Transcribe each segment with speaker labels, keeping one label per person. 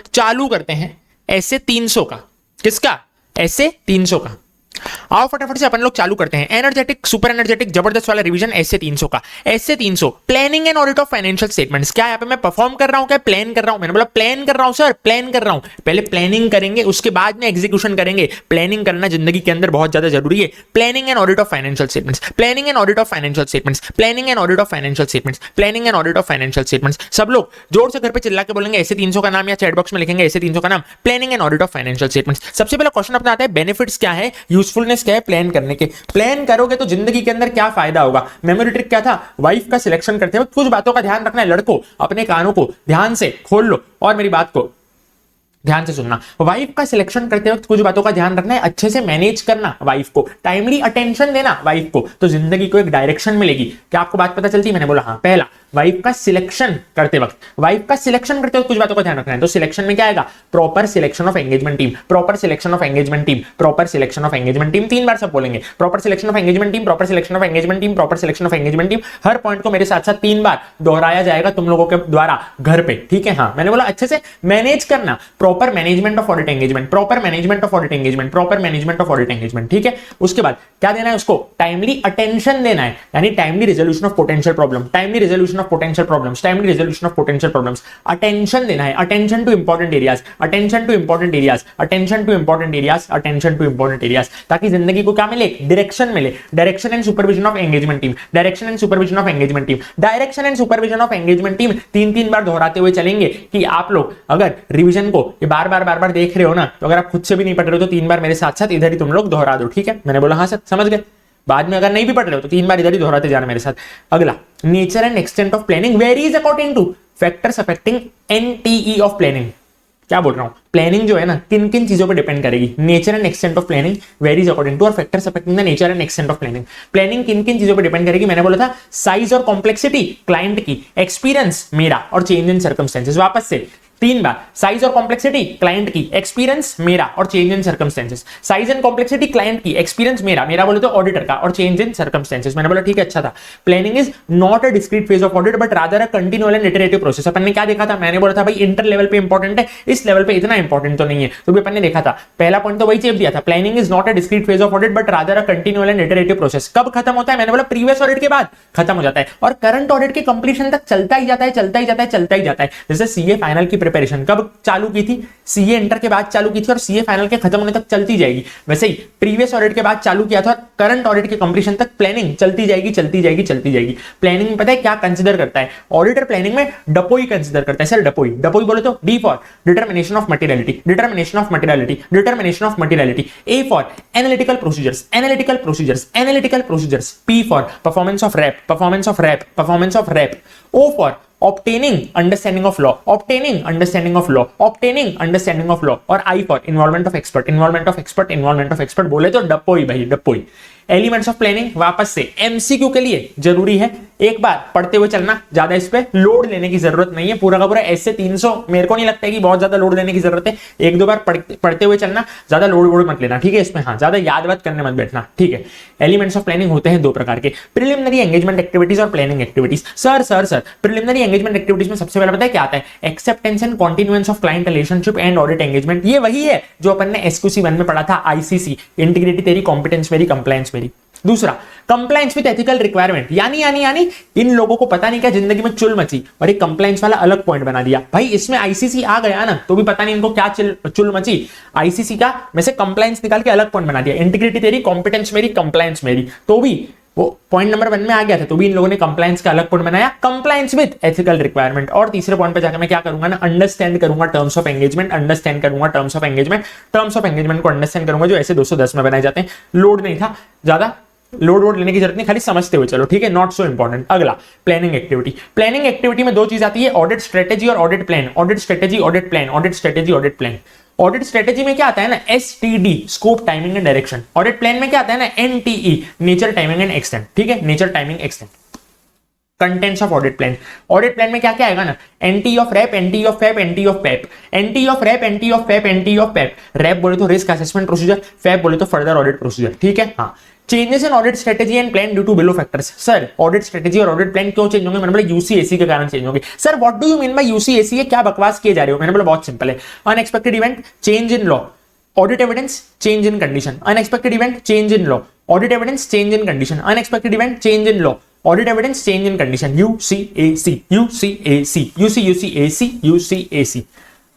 Speaker 1: चालू करते हैं ऐसे 300 का। किसका? ऐसे 300 का। आओ फटाफट से अपन लोग चालू करते हैं एनर्जेटिक सुपर एनर्जेटिक जबरदस्त वाला रिवीजन ऐसे 300 का। ऐसे 300 planning and audit of financial statements. क्या यहाँ पे मैं परफॉर्म कर रहा हूँ, क्या प्लान कर रहा हूँ? मैंने बोला प्लान कर रहा हूँ सर, प्लान कर रहा हूँ। पहले प्लानिंग करेंगे उसके बाद में एग्जीक्यूशन करेंगे। प्लानिंग करना जिंदगी के अंदर बहुत ज्यादा जरूरी है। Planning and audit of financial statements, planning and audit of financial statements, planning and audit of financial statements, planning and audit of financial statements. सब लोग जोर से घर पे चिल्ला के बोलेंगे ऐसे 300 का नाम, या चैट बॉक्स में लिखेंगे ऐसे 300 का नाम, planning and audit of financial statements. सबसे पहला क्वेश्चन अपना आता है बेनिफिट्स क्या है, यूजफुलनेस क्या है प्लान करने के। प्लान करोगे तो जिंदगी के अंदर क्या फायदा होगा? मेमोरी ट्रिक क्या था? वाइफ का सिलेक्शन करते वक्त कुछ बातों का ध्यान रखना है। लड़कों अपने कानों को ध्यान से खोल लो और मेरी बात को ध्यान से सुनना। वाइफ का सिलेक्शन करते वक्त कुछ बातों का ध्यान रखना है। अच्छे से मैनेज करना वाइफ को, टाइमली अटेंशन देना वाइफ को, तो जिंदगी को एक डायरेक्शन मिलेगी। क्या आपको बात पता चलती है? मैंने बोला हाँ। पहला, वाइफ का सिलेक्शन करते वक्त कुछ बातों का ध्यान रखना है। तो सिलेक्शन में क्या आएगा? Proper selection of engagement team, proper selection of engagement team, proper selection of engagement team. 3 बार सब बोलेंगे, proper selection of engagement team, proper selection of engagement team, proper selection of engagement team. Her point को मेरे साथ साथ 3 बार दोहराया जाएगा तुम लोगों के द्वारा घर पे, ठीक है? हाँ, मैंने बोला अच्छे से मैनेज करना, proper management of audit engagement, proper management of audit engagement, proper management of audit engagement, ठीक है? उसके बाद क्या देना है उसको? टाइमली अटेंशन देना है, यानी timely resolution of potential problem, timely resolution of potential problems, timely resolution of potential problems. Attention देना है, attention two important areas, attention two important areas, attention two important areas, attention two important areas, ताकि जिंदगी को क्या मिले? Direction मिले। Direction and supervision of engagement team, direction and supervision of engagement team, direction and supervision of engagement team. 3-3 बार दोहराते हुए चलेंगे कि आप लोग अगर रिवीजन को ये बार बार देख रहे हो ना, तो अगर आप खुद से भी नहीं पढ़ रहे हो तो 3 बार मेरे साथ साथ इधर ही तुम लोग दोहरा दो, ठीक है? मैंने बोला हाँ सर, समझ गए। बाद में अगर नहीं भी पढ़ रहे हो तो 3 बार इधर ही दोहराते जाना मेरे साथ। अगला, nature and extent of planning varies according to factors affecting NTE of planning. क्या बोल रहा हूं? प्लानिंग जो है ना, किन किन चीजों पर डिपेंड करेगी? Nature and extent of planning varies according to और factors affecting the nature and extent of planning. Planning किन किन चीजों पर डिपेंड करेगी? मैंने बोला था साइज और कॉम्प्लेक्सिटी क्लाइंट की, एक्सपीरियंस मेरा और चेंज इन सर्कमस्टेंसेस। वापस से 3 बार, साइज और कॉम्प्लेक्सिटी क्लाइंट की, एक्सपीरियंस मेरा और change in circumstances. Size and complexity client की, एक्सपीरियंस मेरा बोले तो ऑडिटर का, और चेंज इन सर्कमस्टेंसेस। मैंने बोला ठीक है, अच्छा था। Planning is not a discrete phase of audit but rather a continual and iterative process. अपन ने क्या देखा था? मैंने बोला था भाई इंटर लेवल पे इंपॉर्टेंट है, इस लेवल पे इतना इंपॉर्टेंट तो नहीं है। तो भी अपन ने देखा था, पहला पॉइंट तो वही चेप दिया था, planning is not a discrete phase of audit but rather a continual and iterative process. कब खत्म होता है? मैंने बोला प्रीवियस ऑडिट के बाद खत्म हो जाता है और करंट ऑडिट के कंप्लीशन तक चलता ही जाता है, चलता ही जाता है, चलता ही जाता है। जैसे सीए फाइनल की प्रिपरेशन कब चालू की थी? सीए इंटर के बाद चालू की थी और सीए फाइनल के खत्म होने तक चलती जाएगी। वैसे ही प्रीवियस ऑडिट के बाद चालू किया था और करंट ऑडिट के कंप्लीशन तक प्लानिंग चलती जाएगी, चलती जाएगी, चलती जाएगी। प्लानिंग में पता है क्या कंसीडर करता है ऑडिटर? प्लानिंग में डपोई कंसीडर करता है। सर डपोई, डपोई बोले तो D for determination of materiality, determination of materiality, determination of materiality. A for analytical procedures, analytical procedures, analytical procedures. P for performance of RAP, performance of RAP, performance of RAP. O for obtaining understanding of law, obtaining understanding of law, obtaining understanding of law। और I for involvement of expert, involvement of expert, involvement of expert बोले तो डपोई भाई, डपोई। Elements of planning वापस से MCQ के लिए जरूरी है, एक बार पढ़ते हुए चलना, ज्यादा इस पे लोड लेने की जरूरत नहीं है। पूरा का पूरा ऐसे 300 मेरे को नहीं लगता है कि बहुत ज्यादा लोड लेने की जरूरत है। 1-2 बार पढ़ते हुए चलना, ज्यादा लोड वोड मत लेना, ठीक है? इसमें हाँ, ज्यादा याद वाद करने मत बैठना, ठीक है? एलिमेंट्स ऑफ प्लानिंग होते हैं 2 प्रकार के, प्रिलिमिनरी एंगेजमेंट एक्टिविटीज और planning activities. Sir preliminary engagement activities में सबसे पहले पता है क्या आता है? Acceptance and continuance of client relationship and audit engagement. ये वही है जो अपन ने एसक्यूसी 1 में पढ़ा था, आईसीसी, इंटीग्रिटी तेरी, कॉम्पिटेंस मेरी, कंप्लायंस मेरी। दूसरा, कंप्लायंस विद एथिकल रिक्वायरमेंट, यानी इन लोगों को पता नहीं क्या जिंदगी में चुल मची और एक कंप्लायंस वाला अलग पॉइंट बना दिया। भाई इसमें आईसीसी आ गया ना, तो भी पता नहीं इनको क्या चुल मची। आईसीसी का में से कंप्लायंस निकाल के अलग पॉइंट बना दिया, इंटीग्रिटी तेरी, कॉम्पिटेंस मेरी, कंप्लायंस मेरी। तो भी वो पॉइंट नंबर 1 में आ गया था, तो भी इन लोगों ने कंप्लायंस का अलग पॉइंट बनाया, कंप्लायंस विद एथिकल रिक्वायरमेंट। और तीसरे पॉइंट पे जाकर मैं क्या करूंगा ना, अंडरस्टैंड करूंगा टर्म्स ऑफ एंगेजमेंट, अंडरस्टैंड करूंगा terms of engagement. Terms of engagement को अंडरस्टैंड करूंगा जो ऐसे 210 में बनाए जाते हैं। लोड नहीं था, ज्यादा लोड लेने की जरूरत नहीं, खाली समझते हुए चलो, ठीक है? Not so important. अगला, प्लानिंग एक्टिविटी। प्लानिंग एक्टिविटी में 2 चीज आती है, ऑडिट स्ट्रेटेजी और audit plan. Audit strategy, audit plan, audit strategy, audit plan. Audit strategy में क्या आता है ना, STD, scope, timing and direction. Audit plan में क्या आता है ना, एनटीई, नेचर, टाइमिंग एंड एक्सटेंट, ठीक है? Nature, timing, extent. Contents of audit plan. Audit plan में क्या क्या आएगा ना, anti of RAP, NTE of FAP, NTE of PAP, NTE of RAP, NTE of FAP, NTE of PAP. RAP बोले तो risk assessment procedure, fap बोले तो further audit procedure, ठीक है। हाँ, changes in audit strategy and plan due to below factors. Sir audit strategy और audit plan क्यों change होंगे? मैंने बोला यूसीएसी के कारण चेंज होंगे। Sir what do you mean by UCAC? क्या बकवास किए जा रहे हो? मैंने बोला बहुत सिंपल है, unexpected event, change in law, audit evidence, change in condition, unexpected event, change in law, audit evidence, change in condition, unexpected event, change in law, audit evidence, change in condition, UCAC, UCAC, UCAC, UCAC.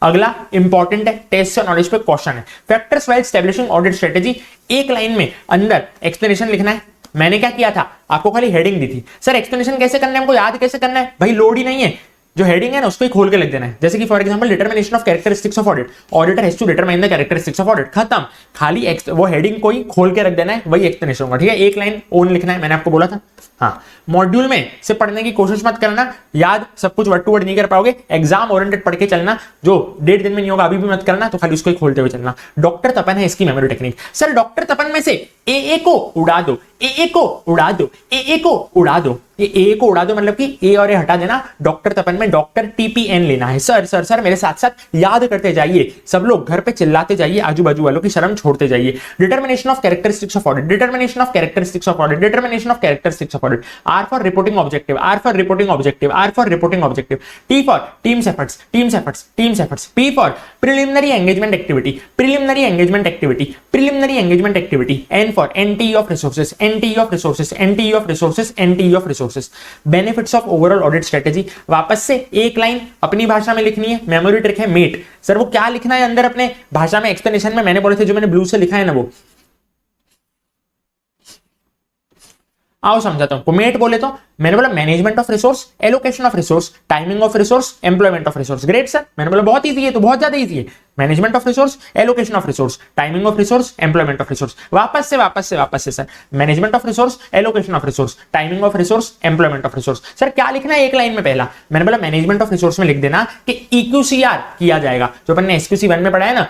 Speaker 1: अगला important है, test से knowledge पे question है, factors while establishing audit strategy. एक line में अंदर explanation लिखना है। मैंने क्या किया था, आपको खाली हेडिंग दी थी। सर एक्सप्लेनेशन कैसे करना है, हमको याद कैसे करना है? भाई लोड ही नहीं है, जो हेडिंग है ना उसको ही खोल के लिख देना है। जैसे कि for example determination of characteristics of audit, auditor has to determine the characteristics of audit, खत्म। खाली वो हेडिंग को ही खोल के रख देना है, वही एक्सप्लेनेशन होगा, ठीक है। एक लाइन ओन लिखना है, मैंने आपको बोला था। हाँ, मॉड्यूल में से पढ़ने की कोशिश मत करना, याद सब कुछ वर्ड टू वर्ड नहीं कर पाओगे। एग्जाम ओरिएंटेड पढ़ के चलना, जो 1.5 दिन में नहीं होगा अभी भी मत करना, तो खाली उसको ही खोलते हुए चलना। डॉक्टर तपन है इसकी मेमोरी टेक्निक। सर डॉक्टर तपन में से ए को उड़ा दो, ए को उड़ा दो, ए को उड़ा दो, ए को उड़ा दो मतलब कि ए और ए हटा देना। डॉक्टर तपन में डॉक्टर टीपीएन लेना है। सर सर सर मेरे साथ साथ याद करते जाइए, सब लोग घर पे चिल्लाते जाइए, आजू बाजू वालों की शर्म छोड़ते जाइए। Determination of characteristics of audit, determination of characteristics of audit, determination of characteristics of audit. R for reporting objective, R for reporting objective, R for reporting objective. T for teams efforts, teams efforts, teams efforts. P for preliminary engagement activity, preliminary engagement activity, preliminary engagement activity. N for NTE of resources, NTE of resources, NTE of resources, NTE of resources. Benefits of overall audit strategy, वापस से एक line अपनी भाषा में लिखनी है। Memory trick है met. Sir वो क्या लिखना है अंदर अपने भाषा में एक्सप्लेनेशन में? मैंने बोले थे जो मैंने ब्लू से लिखा है ना, वो आओ समझाता हूं। मेट बोले तो मैंने बोला management of resource, allocation of resource, timing of resource, employment of resource. Great sir, मैंने बोला बहुत इजी है, तो बहुत ज्यादा इजी है। Management of resource, allocation of resource, timing of resource, employment of resource. वापस से sir, management of resource, allocation of resource, timing of resource, employment of resource. Sir क्या लिखना है एक लाइन में? पहला मैंने बोला मैनेजमेंट ऑफ रिसोर्स में लिख देना कि EQCR किया जाएगा, जो अपन ने SQC 1 में पढ़ा है ना।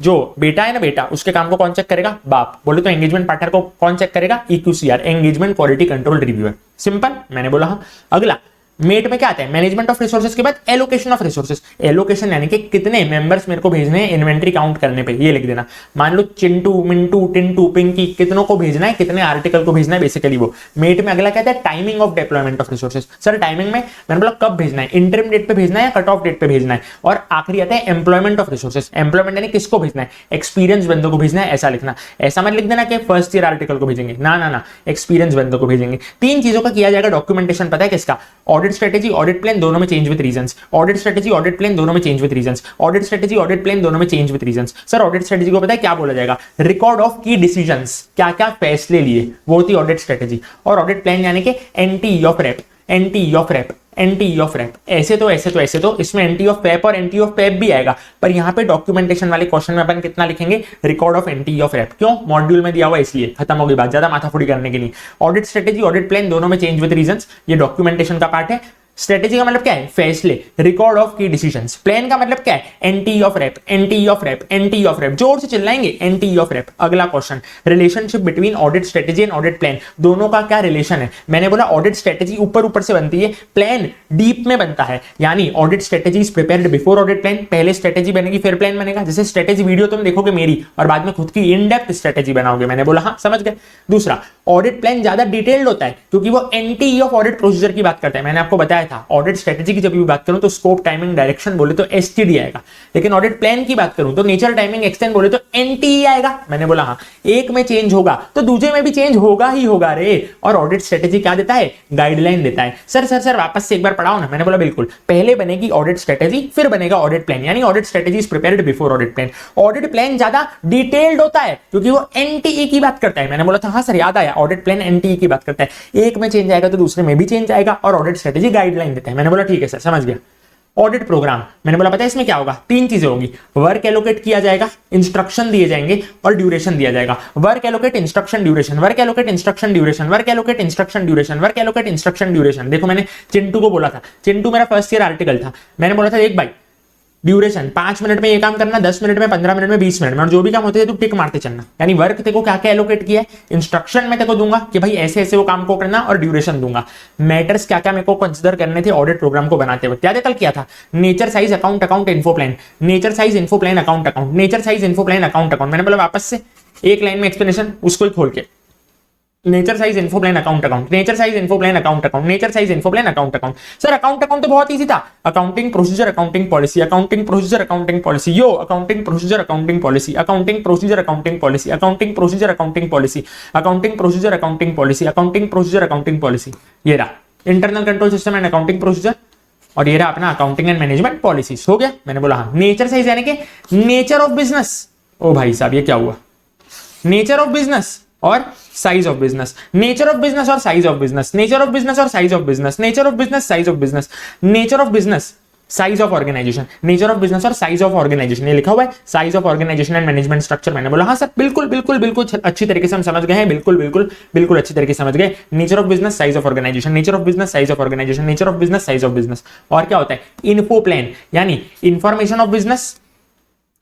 Speaker 1: जो बेटा है ना, बेटा उसके काम को कौन चेक करेगा? बाप। बोले तो एंगेजमेंट पार्टनर को कौन चेक करेगा? EQCR, engagement quality control reviewer. Simple, मैंने बोला। हाँ, अगला मेट में क्या आता है? मैनेजमेंट ऑफ रिसोर्सेज के बाद एलोकेशन ऑफ रिसोर्सेज। एलोकेशन यानी कि कितने मेंबर्स मेरे को भेजने हैं इन्वेंट्री काउंट करने पे, ये लिख देना। मान लो चिंटू, मिंटू, टिंटू, पिंकी, कितनों को भेजना है, कितने आर्टिकल को भेजना है, बेसिकली वो। मेट में अगला क्या आता है? Timing of deployment of resources. Sir timing में मैंने बोला कब भेजना है, इंटरिम डेट पे भेजना है या कट ऑफ डेट पे भेजना है। और आखिरी आता है एम्प्लॉयमेंट ऑफ रिसोर्सेज। एम्प्लॉयमेंट यानी किसको भेजना है? एक्सपीरियंस बंदों को भेजना है, ऐसा लिखना। ऐसा मत लिख देना कि फर्स्ट ईयर आर्टिकल को भेजेंगे, ना ना ना, एक्सपीरियंस बंदों को भेजेंगे। 3 चीजों का किया जाएगा डॉक्यूमेंटेशन, पता है किसका? ऑडिट स्ट्रेटेजी, ऑडिट प्लान, दोनों में change with reasons. Audit strategy, audit plan, दोनों में change with reasons. Audit strategy, audit plan, दोनों में change with reasons. Sir audit strategy को पता है क्या बोला जाएगा? रिकॉर्ड ऑफ की डिसीजंस, क्या क्या फैसले लिए, वो होती ऑडिट स्ट्रेटेजी। और ऑडिट प्लान यानी कि NTE of RAP, NTE of RAP, NTE of RAP. ऐसे तो इसमें एंटी ऑफ पैप और एंटी ऑफ पैप भी आएगा, पर यहां पे डॉक्यूमेंटेशन वाले क्वेश्चन में अपन कितना लिखेंगे? Record of NTE of RAP. क्यों? मॉड्यूल में दिया हुआ इसलिए, खत्म हो गई बात, ज्यादा माथाफोड़ी करने की नहीं। ऑडिट स्ट्रेटेजी, ऑडिट प्लान, दोनों में चेंज विद रीजंस, ये डॉक्यूमेंटेशन का पार्ट है। स्ट्रेटेजी का मतलब क्या है? फैसले, record of key decisions. Plan का मतलब क्या है? NTE of RAP, NTE of RAP, NTE of RAP. जोर से चिल्लाएंगे, एंटी ऑफ रैप। अगला question, relationship between audit strategy and audit plan, दोनों का क्या रिलेशन है? मैंने बोला ऑडिट स्ट्रेटेजी ऊपर ऊपर से बनती है, प्लान डीप में बनता है। यानी audit strategy is prepared before audit plan, पहले स्ट्रेटेजी बनेगी फिर प्लान बनेगा। जैसे स्ट्रेटेजी वीडियो तुम देखोगे मेरी और बाद में खुद की इन डेप्थ स्ट्रेटेजी बनाओगे। मैंने बोला हाँ, समझ गए। दूसरा, ऑडिट प्लान ज्यादा डिटेल्ड होता है क्योंकि वो एंटी ऑफ ऑडिट प्रोसीजर की बात करता है। मैंने आपको बताया था ऑडिट स्ट्रेटेजी की जब भी बात करूं तो स्कोप, टाइमिंग, डायरेक्शन बोले तो एसटीडी आएगा, लेकिन ऑडिट प्लान की बात करूं तो नेचर, टाइमिंग, एक्सटेंड बोले तो एनटीई आएगा। मैंने बोला हाँ, एक में चेंज होगा तो दूसरे में भी चेंज होगा ही होगा रे। और ऑडिट स्ट्रेटेजी क्या देता है? गाइडलाइन देता है। सर वापस से एक बार पढ़ाओ ना। मैंने बोला बिल्कुल, पहले बनेगी ऑडिट स्ट्रेटेजी फिर बनेगा ऑडिट प्लान, यानी audit strategy is prepared before audit plan. Audit plan ज्यादा डिटेल्ड होता है क्योंकि वो एनटीई की बात करता है। मैंने बोला था हाँ सर, याद आया, ऑडिट प्लान एनटीई की बात करता है। एक में चेंज आएगा तो दूसरे में भी चेंज आएगा और ऑडिट स्ट्रेटेजी गाइडलाइन देता है। मैंने बोला ठीक है सर, समझ गया। ऑडिट प्रोग्राम, मैंने बोला पता है इसमें क्या होगा? 3 चीजें होंगी। वर्क एलोकेट किया जाएगा, इंस्ट्रक्शन दिए जाएंगे और ड्यूरेशन दिया जाएगा। Work allocate, instruction, duration, work allocate, instruction, duration, work allocate, instruction, duration, work allocate, instruction, duration. देखो मैंने चिंटू को बोला था, चिंटू मेरा फर्स्ट ईयर आर्टिकल था। मैंने बोला था देख भाई, ड्यूरेशन 5 मिनट में ये काम करना, 10 मिनट में, 15 मिनट में, 20 मिनट में, और जो भी काम होते हैं तो टिक मारते चलना। यानी वर्क तेको क्या क्या एलोकेट किया है, इंस्ट्रक्शन में तेको दूंगा कि भाई ऐसे ऐसे वो काम को करना, और ड्यूरेशन दूंगा। मैटर्स क्या क्या मेरे को कंसिडर करने थे ऑडिट प्रोग्राम को बनाते वक्त, याद है कल किया था, nature size account account info plan, nature size info plan account account, nature size info plan account account. मैंने बोला वापस से एक लाइन में एक्सप्लेनेशन, उसको ही खोल के, nature size info plan account account, nature size info plan account account, nature size info plan account account. Sir account account तो बहुत इजी था, accounting procedure accounting policy, accounting procedure accounting policy, यो accounting procedure accounting policy, accounting procedure accounting policy, accounting procedure accounting policy, accounting procedure accounting policy, accounting procedure accounting policy. ये रहा internal control system and accounting procedure, और ये रहा अपना accounting and management policies. हो गया, मैंने बोला हाँ। नेचर साइज यानी कि नेचर ऑफ बिजनेस, ओ भाई साहब ये क्या हुआ, नेचर ऑफ बिजनेस और size of business, nature of business और size of business, nature of business और size of business, nature of business size of business, nature of business size of organisation, nature of business और size of organization, ये लिखा हुआ है size of organization and management structure. मैंने बोला हाँ sir बिल्कुल बिल्कुल बिल्कुल अच्छी तरीके से हम समझ गए हैं, बिल्कुल बिल्कुल बिल्कुल अच्छी तरीके से समझ गए। Nature of business size of organisation, nature of business size of organisation, nature of business size of business. और क्या होता है, इन्फो प्लान यानी इंफॉर्मेशन ऑफ बिजनेस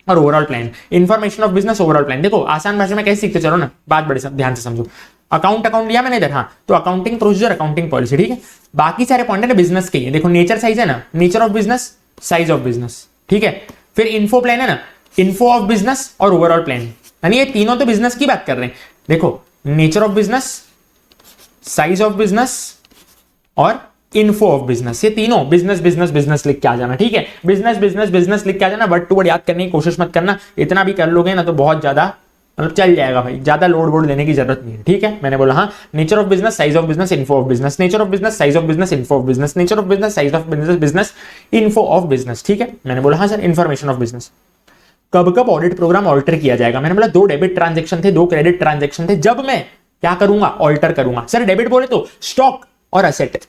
Speaker 1: और overall plan, information of business overall plan. देखो आसान भाषा में कैसे सीखते चलो ना, बात बड़े ध्यान से समझो। अकाउंट अकाउंट लिया मैंने इधर, हाँ तो अकाउंटिंग प्रोसीजर अकाउंटिंग पॉलिसी, ठीक है। बाकी सारे पॉइंट है बिजनेस के, देखो नेचर साइज है ना, nature of business size of business, ठीक है। फिर इन्फो प्लान है ना, इन्फो ऑफ बिजनेस और ओवरऑल प्लान, यानी ये तीनों तो बिजनेस की बात कर रहे हैं। देखो nature of business, size of business और इन्फो ऑफ बिजनेस, ये तीनों बिजनेस बिजनेस बिजनेस लिख के आ जाना, ठीक है। बिजनेस बिजनेस बिजनेस लिख के आ जाना, वर्ड टू वर्ड याद करने की कोशिश मत करना, इतना भी कर लोगे ना तो बहुत ज्यादा मतलब चल जाएगा भाई, ज्यादा लोड वोड देने की जरूरत नहीं है, ठीक है। मैंने बोला हाँ nature of business size of business info of business, nature of business size of business info of business, nature of business size of business business info of business, ठीक है। मैंने बोला हाँ सर इन्फॉर्मेशन ऑफ बिजनेस। कब कब audit programme alter किया जाएगा, मैंने बोला 2 डेबिट ट्रांजेक्शन थे, 2 क्रेडिट ट्रांजेक्शन थे, जब मैं क्या करूंगा ऑल्टर करूंगा। सर डेबिट बोले तो स्टॉक और असेट,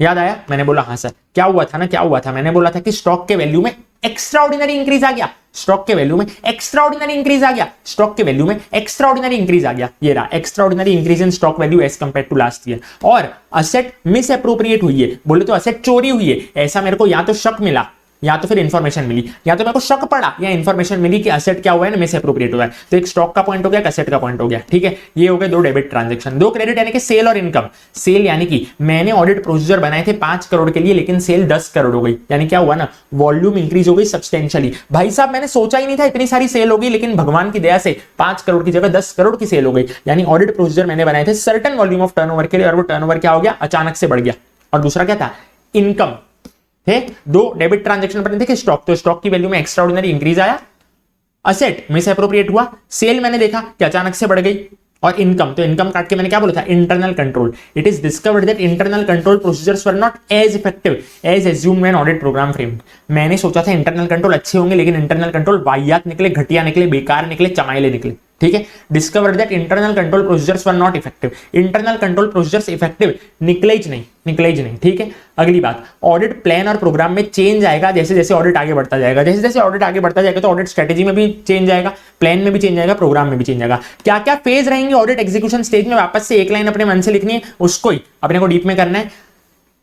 Speaker 1: याद आया। मैंने बोला हाँ सर क्या हुआ था ना, क्या हुआ था, मैंने बोला था कि स्टॉक के वैल्यू में एक्स्ट्राऑर्डिनरी इंक्रीज आ गया, स्टॉक के वैल्यू में एक्स्ट्राऑर्डिनरी इंक्रीज आ गया, स्टॉक के वैल्यू में एक्स्ट्राऑर्डिनरी इंक्रीज आ गया, ये रहा extraordinary increase in stock value as compare to last year. और असेट मिस अप्रोप्रिएट हुई है, बोले तो असेट चोरी हुई है, ऐसा मेरे को या तो शक मिला या तो फिर इंफॉर्मेशन मिली, या तो मेरे को शक पड़ा या इंफॉर्मेशन मिली कि असेट क्या हुआ है ना, मिस अप्रोप्रिएट हुआ है। तो एक स्टॉक का पॉइंट हो गया, असेट का पॉइंट हो गया, ठीक है। ये हो गए 2 डेबिट ट्रांजैक्शन। 2 क्रेडिट यानी कि सेल और इनकम। सेल यानी कि मैंने ऑडिट प्रोसीजर बनाए थे 5 करोड़ के लिए, लेकिन सेल 10 करोड़ हो गई, यानी क्या हुआ ना, वॉल्यूम इंक्रीज हो गई सब्सटेंशियली। भाई साहब मैंने सोचा ही नहीं था इतनी सारी सेल होगी, लेकिन भगवान की दया से 5 करोड़ की जगह 10 करोड़ की सेल हो गई। यानी ऑडिट प्रोसीजर मैंने बनाए थे सर्टेन वॉल्यूम ऑफ टर्नओवर के लिए, और वो टर्नओवर क्या हो गया, अचानक से बढ़ गया। और दूसरा क्या था, इनकम थे। 2 डेबिट ट्रांजैक्शन पर थे, स्टॉक तो स्टॉक की वैल्यू में एक्स्ट्राऑर्डिनरी इंक्रीज आया, असेट मिस अप्रोप्रिएट हुआ, सेल मैंने देखा कि अचानक से बढ़ गई, और इनकम तो इनकम काट के मैंने क्या बोला था, internal control. It is discovered that internal control procedures were not as effective as assumed when audit programme framed. मैंने सोचा था इंटरनल कंट्रोल अच्छे होंगे, लेकिन इंटरनल कंट्रोल वाहियात निकले, घटिया निकले, बेकार निकले, चमाइले निकले, ठीक है। Discovered that internal control procedures were not effective, internal control procedures effective निकले ही नहीं, ठीक है। अगली बात, ऑडिट प्लान और प्रोग्राम में चेंज आएगा जैसे जैसे ऑडिट आगे बढ़ता जाएगा, जैसे जैसे ऑडिट आगे बढ़ता जाएगा तो ऑडिट स्ट्रेटेजी में भी चेंज आएगा, प्लान में भी चेंज आएगा, प्रोग्राम में भी चेंज आएगा। क्या क्या फेज रहेंगे ऑडिट एग्जीक्यूशन स्टेज में, वापस से एक लाइन अपने मन से लिखनी है, उसको ही अपने को डीप में करना है।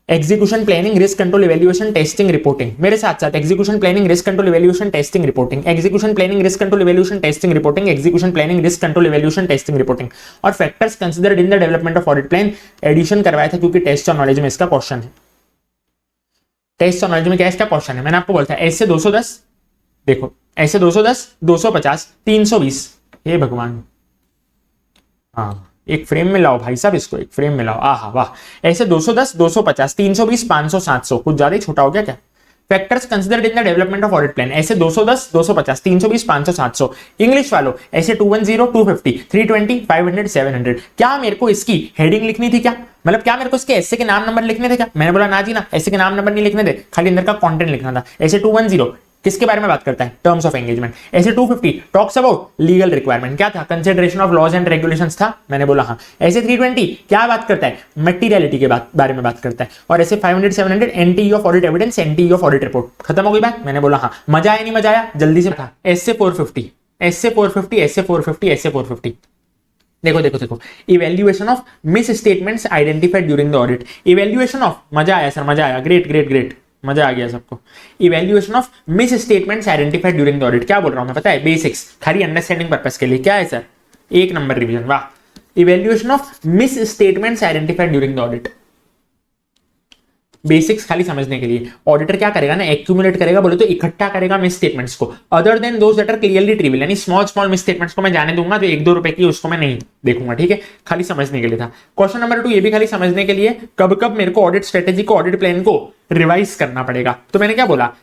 Speaker 1: Execution planning risk control evaluation testing reporting, मेरे साथ साथ execution planning risk control evaluation testing reporting, execution planning risk control evaluation testing reporting, execution planning risk control evaluation testing reporting. और factors considered in the development of audit plan, addition करवाया था क्योंकि test और knowledge में इसका question है। Test और knowledge में क्या इसका क्वेश्चन है, मैंने आपको बोला था ऐसे 210, देखो ऐसे 210, 250, 320, हे भगवान, हाँ एक फ्रेम में लाओ भाई साहब, इसको एक फ्रेम में लाओ, आहा वाह। ऐसे 210, 250, 320, 500, 700, कुछ ज्यादा ही छोटा हो गया क्या। Factors considered in the development of audit plan, ऐसे 210, 250, 320, 500, 700। इंग्लिश वालों ऐसे 210, 250, 320, 500, 700। क्या मेरे को इसकी हेडिंग लिखनी थी क्या, मतलब क्या मेरे को इसके ऐसे के नाम नंबर लिखने थे क्या। मैंने बोला ना जी ना, ऐसे के नाम नंबर नहीं लिखने थे, खाली अंदर का कंटेंट लिखना था। ऐसे 210 किसके बारे में बात करता है, टर्म्स ऑफ एंगेजमेंट। ऐसे 250 टॉक्स अबाउट लीगल रिक्वायरमेंट, क्या था, consideration of laws and regulations था, मैंने बोला हाँ। ऐसे 320 क्या बात करता है, मटेरियलिटी के बारे में बात करता है। और ऐसे 500, 700 NTE of audit evidence, NTE of audit report. खत्म हो गई बात, मैंने बोला हाँ। मजा आया नहीं मजा आया, जल्दी से था। ऐसे 450, ऐसे 450, ऐसे 450, ऐसे 450। देखो देखो देखो, evaluation of miss statements identified during the audit, evaluation of, मजा आया सर मजा आया, ग्रेट ग्रेट ग्रेट, मजा आ गया सबको। Evaluation of miss statements identified during the audit, क्या बोल रहा हूं मैं पता है, बेसिक्स खाली अंडरस्टैंडिंग पर्पस के लिए। क्या है सर, 1 नंबर रिवीजन, वाह। Evaluation of miss statements identified during the audit, basics खाली समझने के लिए। ऑडिटर क्या करेगा ना, एक्यूमुलेट करेगा, बोले तो इकट्ठा करेगा मिस स्टेटमेंट्स को, other than those that are clearly trivial, यानी स्मॉल स्मॉल मिस स्टेटमेंट्स को मैं जाने दूंगा, जो 1-2 रुपए की उसको मैं नहीं देखूंगा, ठीक है, खाली समझने के लिए था। क्वेश्चन नंबर 2 ये भी खाली समझने के लिए, कब कब मेरे को ऑडिट स्ट्रेटेजी को, ऑडिट प्लान को रिवाइज करना पड़ेगा। तो मैंने क्या बोला,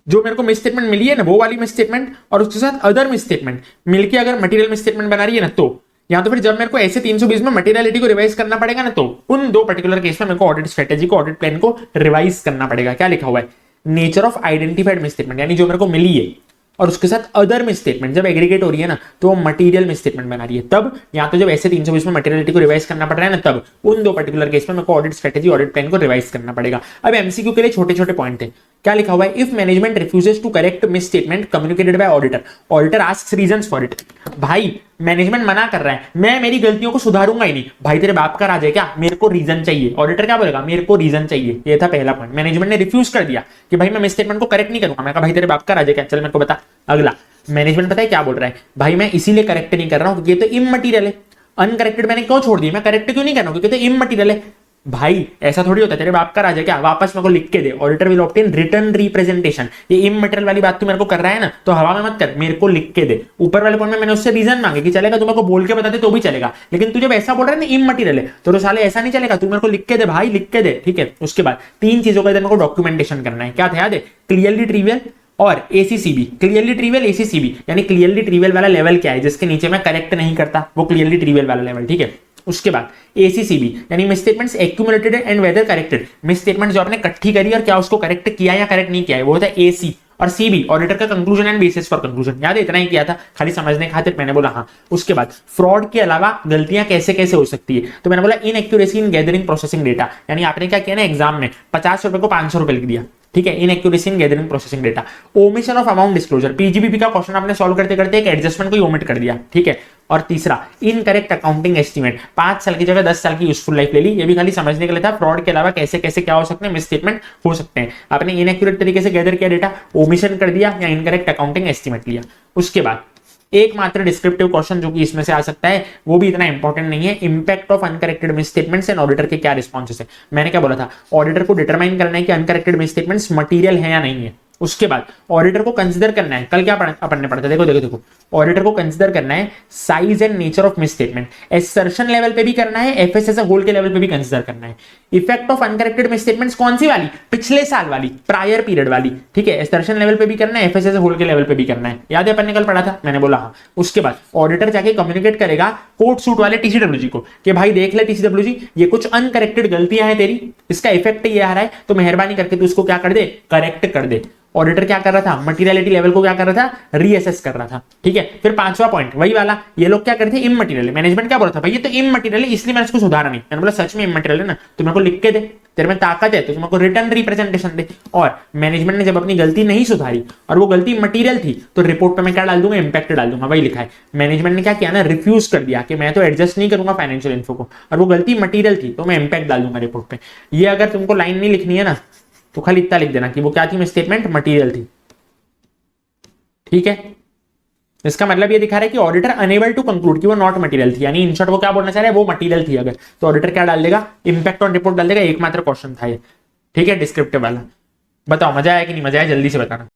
Speaker 1: जो मेरे को मिस स्टेटमेंट मिली है ना, वो वाली मिस स्टेटमेंट और उसके साथ अदर मिस स्टेटमेंट मिलकर अगर मटेरियल मिस स्टेटमेंट बना रही है ना, तो या तो फिर जब मेरे को ऐसे 320 में मटेरियलिटी को रिवाइज करना पड़ेगा ना, तो उन 2 पर्टिकुलर केस में मेरे को ऑडिट स्ट्रेटेजी को, ऑडिट प्लान को रिवाइज करना पड़ेगा। क्या लिखा हुआ है, nature of identified miss statement, यानी जो मेरे को मिली है और उसके साथ अदर मिस स्टेटमेंट जब एग्रीगेट हो रही है ना, तो वो मटेरियल मिस स्टेटमेंट बना रही है तब, या तो जब ऐसे 320 में मटेरियलिटी को रिवाइज करना पड़ रहा है ना, तब उन 2 पर्टिकुलर केस में मेरे को ऑडिट स्ट्रेटेजी, ऑडिट प्लान को रिवाइज करना पड़ेगा। अब एमसीक्यू के लिए छोटे छोटे पॉइंट है। क्या लिखा हुआ है, if management refuses to correct misstatement communicated by auditor, auditor asks reasons for it. भाई मैनेजमेंट मना कर रहा है, मैं मेरी गलतियों को सुधारूंगा ही नहीं, भाई तेरे बाप का राज है क्या, मेरे को रीजन चाहिए। ऑडिटर क्या बोलेगा, मेरे को रीजन चाहिए, ये था पहला पॉइंट। मैनेजमेंट ने रिफ्यूज कर दिया कि भाई मैं मिस स्टेटमेंट को करेक्ट नहीं करूंगा, मैं कहा भाई तेरे बाप का राज है क्या, चल मेरे को बता। अगला मैनेजमेंट पता है क्या बोल रहा है, भाई मैं इसीलिए करेक्ट नहीं कर रहा हूं क्योंकि ये तो इमटेरियल है, अनकरेक्टेड मैंने क्यों छोड़ दिया, मैं करेक्ट क्यों नहीं कर रहा हूं क्योंकि तो इमटेरियल है। भाई ऐसा थोड़ी होता है, तेरे बाप का राजा क्या, वापस मेरे को लिख के दे। Auditor will obtain written representation, ये इमटेरियल वाली बात तू मेरे को कर रहा है ना, तो हवा में मत कर, मेरे को लिख के दे। ऊपर वाले पॉइंट में मैंने उससे रीजन मांगे कि चलेगा, तू मेरे को बोल के बता दे तो भी चलेगा, लेकिन तू जब ऐसा बोल रहा है ना इमटेरियल है, तो साले ऐसा नहीं चलेगा, तू मेरे को लिख के दे भाई, लिख के दे, ठीक है। उसके बाद 3 चीजों का इधर मेरे को डॉक्यूमेंटेशन करना है। क्या था याद है, क्लियरली ट्रिवियल और एसीसीबी। क्लियरली ट्रिवियल, एसीसीबी, यानी क्लियरली ट्रिवियल वाला लेवल क्या है जिसके नीचे मैं करेक्ट नहीं करता, वो क्लियरली ट्रिवियल वाला लेवल, ठीक है। उसके बाद एसीसीबी यानी misstatements accumulated and whether corrected, misstatement जो आपने इकट्ठी करी और क्या उसको करेक्ट किया या करेक्ट नहीं किया है, वो होता है एसी। और सीबी ऑडिटर का conclusion and bases for conclusion, याद है इतना ही किया था, खाली समझने खातिर मैंने बोला हाँ। उसके बाद फ्रॉड के अलावा गलतियां कैसे कैसे हो सकती है, तो मैंने बोला इनएक्यूरेसी इन गैदरिंग प्रोसेसिंग डेटा, यानी आपने क्या किया ना एग्जाम में 50 रुपए को 500 रुपए लिख दिया, ठीक है। Inaccuracy in gathering processing data. Omission of amount disclosure, PGBP का क्वेश्चन आपने सॉल्व करते करते एक एडजस्टमेंट को ओमिट कर दिया, ठीक है। और तीसरा इनकरेक्ट अकाउंटिंग एस्टीमेट, 5 साल की जगह 10 साल की यूजफुल लाइफ ले ली, ये भी खाली समझने के लिए था। फ्रॉड के अलावा कैसे कैसे क्या हो सकते हैं, मिस स्टेटमेंट हो सकते हैं। आपने इनएक्यूरेट तरीके से गैदर किया डेटा, ओमिशन कर दिया या इनकरेक्ट अकाउंटिंग एस्टीमेट लिया। उसके बाद एकमात्र डिस्क्रिप्टिव क्वेश्चन जो कि इसमें से आ सकता है, वो भी इतना इंपॉर्टेंट नहीं है, impact of uncorrected miss statements and auditor के क्या रिस्पॉन्सेस है। मैंने क्या बोला था, ऑडिटर को डिटरमाइन करना है कि अनकरेक्टेड मिस स्टेटमेंट्स मटेरियल है या नहीं है। उसके बाद ऑडिटर को कंसीडर करना है, कल क्या अपन ने पढ़ा था, देखो देखो देखो, ऑडिटर को कंसीडर करना है size and nature of miss statement, assertion level पे भी करना है, एफएस एज अ होल के लेवल पे भी कंसीडर करना है। Effect of uncorrected miss statements कौन सी वाली, पिछले साल वाली, प्रायर पीरियड वाली, ठीक है। एसर्शन लेवल पे भी करना है, एफएस एज अ होल के लेवल पे भी करना है, याद है अपन ने कल पढ़ा था, मैंने बोला हाँ। उसके बाद ऑडिटर जाके कम्युनिकेट करेगा कोर्ट सूट वाले टीसीडब्ल्यूजी को कि भाई देख ले टीसीडब्ल्यूजी, ये कुछ अनकरेक्टेड गलतियां हैं तेरी, इसका इफेक्ट ये आ रहा है, तो मेहरबानी करके तू उसको क्या कर दे, करेक्ट कर दे। ऑडिटर क्या कर रहा था, मटेरियलिटी लेवल को क्या कर रहा था, रीअसेस कर रहा था, ठीक है। फिर 5वां पॉइंट वही वाला, ये लोग क्या करते हैं इमटेरियल, मैनेजमेंट क्या बोल रहा था, भाई ये तो इमटेरियल है इसलिए मैंने इसको सुधारा नहीं। मैंने बोला सच में इमटेरियल है ना, तो मेरे को लिख के दे, तेरे में ताकत है तो तुम को रिटर्न रिप्रेजेंटेशन दे। और मैनेजमेंट ने जब अपनी गलती नहीं सुधारी और वो गलती मटेरियल थी, तो रिपोर्ट पे मैं क्या डाल दूंगा, इंपैक्ट डाल दूंगा, वही लिखा है। मैनेजमेंट ने क्या किया ना, रिफ्यूज कर दिया कि मैं तो एडजस्ट नहीं करूंगा फाइनेंशियल इन्फो को, और वो गलती मटेरियल थी तो मैं इंपैक्ट डाल दूंगा रिपोर्ट पे। ये अगर तुमको लाइन नहीं लिखनी है ना, तो खाली इतना लिख देना कि वो क्या थी, स्टेटमेंट मटेरियल थी, ठीक है। इसका मतलब ये दिखा रहा है कि ऑडिटर अनेबल टू कंक्लूड कि वो नॉट मटेरियल थी, यानी इन शॉर्ट वो क्या बोलना चाह रहा है, वो मटेरियल थी अगर, तो ऑडिटर क्या डाल देगा, इंपैक्ट ऑन रिपोर्ट डाल देगा। एकमात्र क्वेश्चन था ये, ठीक है, डिस्क्रिप्टिव वाला। बताओ मजा आया कि नहीं मजा आया, जल्दी से बताना।